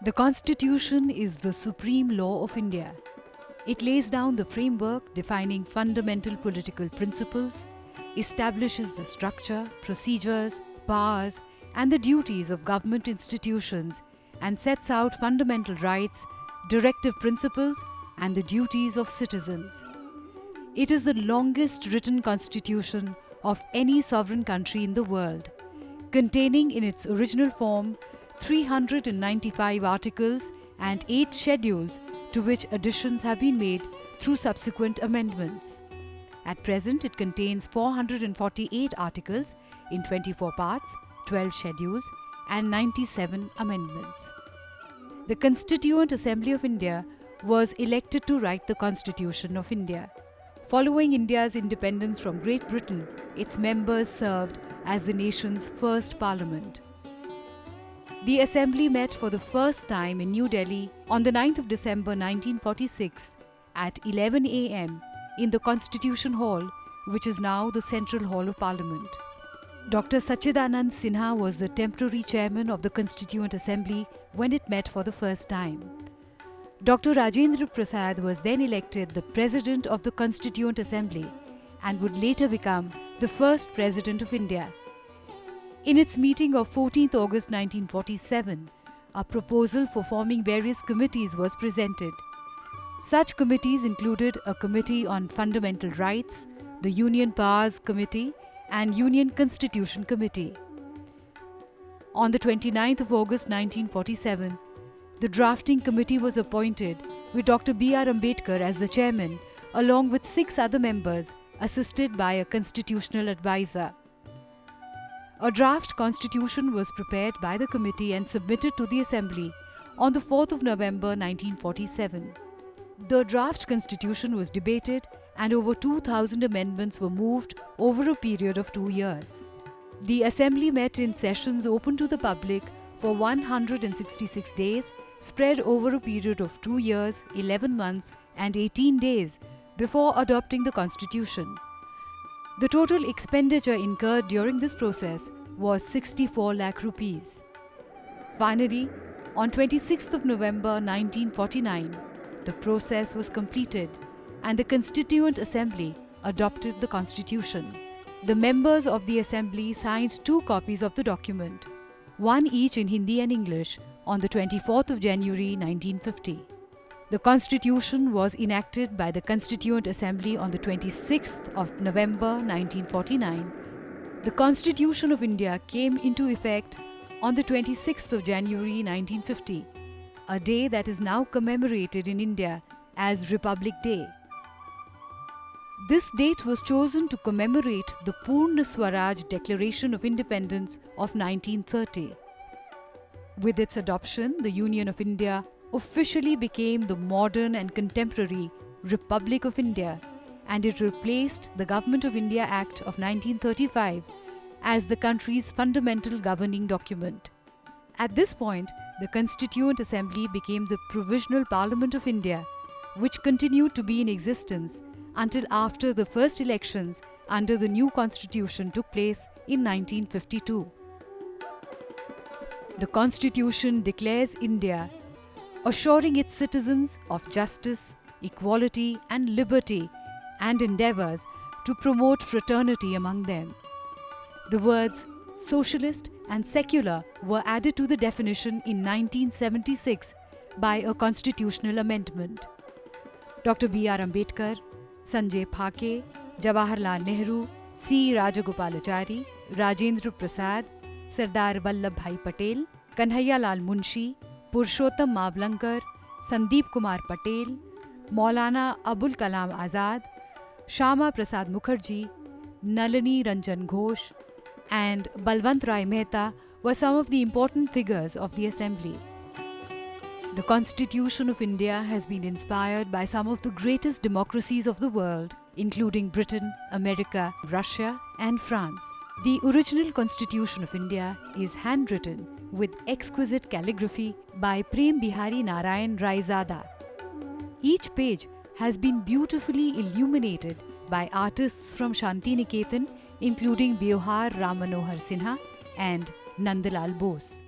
The Constitution is the supreme law of India. It lays down the framework defining fundamental political principles, establishes the structure, procedures, powers, and the duties of government institutions, and sets out fundamental rights, directive principles, and the duties of citizens. It is the longest written constitution of any sovereign country in the world, containing in its original form 395 articles and 8 schedules, to which additions have been made through subsequent amendments. At present, it contains 448 articles in 24 parts, 12 schedules, and 97 amendments. The Constituent Assembly of India was elected to write the Constitution of India. Following India's independence from Great Britain, its members served as the nation's first parliament. The Assembly met for the first time in New Delhi on the 9th of December 1946 at 11 a.m. in the Constitution Hall, which is now the Central Hall of Parliament. Dr. Sachidanand Sinha was the temporary chairman of the Constituent Assembly when it met for the first time. Dr. Rajendra Prasad was then elected the President of the Constituent Assembly and would later become the first President of India. In its meeting of 14th August 1947, a proposal for forming various committees was presented. Such committees included a Committee on Fundamental Rights, the Union Powers Committee, and Union Constitution Committee. On the 29th of August 1947, the drafting committee was appointed with Dr. B.R. Ambedkar as the chairman, along with 6 other members, assisted by a constitutional advisor. A draft constitution was prepared by the committee and submitted to the Assembly on the 4th of November 1947. The draft constitution was debated and over 2,000 amendments were moved over a period of 2 years. The Assembly met in sessions open to the public for 166 days, spread over a period of 2 years, 11 months and 18 days before adopting the Constitution. The total expenditure incurred during this process was 64 lakh rupees. Finally, on 26th of November 1949, the process was completed and the Constituent Assembly adopted the Constitution. The members of the Assembly signed 2 copies of the document, one each in Hindi and English, on the 24th of January 1950. The Constitution was enacted by the Constituent Assembly on the 26th of November 1949. The Constitution of India came into effect on the 26th of January 1950, a day that is now commemorated in India as Republic Day. This date was chosen to commemorate the Purna Swaraj Declaration of Independence of 1930. With its adoption, the Union of India officially became the modern and contemporary Republic of India, and it replaced the Government of India Act of 1935 as the country's fundamental governing document. At this point, the Constituent Assembly became the Provisional Parliament of India, which continued to be in existence until after the first elections under the new constitution took place in 1952. The Constitution declares India, assuring its citizens of justice, equality and liberty, and endeavours to promote fraternity among them. The words socialist and secular were added to the definition in 1976 by a constitutional amendment. Dr. B.R. Ambedkar, Sanjay Phake, Jawaharlal Nehru, C. Rajagopalachari, Rajendra Prasad, Sardar Vallabhbhai Patel, Kanhaiyalal Munshi, Purushottam Mavlankar, Sandeep Kumar Patel, Maulana Abul Kalam Azad, Shyama Prasad Mukherjee, Nalini Ranjan Ghosh, and Balwant Rai Mehta were some of the important figures of the Assembly. The Constitution of India has been inspired by some of the greatest democracies of the world, including Britain, America, Russia, and France. The original Constitution of India is handwritten with exquisite calligraphy by Prem Bihari Narayan Raizada. Each page has been beautifully illuminated by artists from Shanti Niketan, including Biohar Ram Manohar Sinha and Nandalal Bose.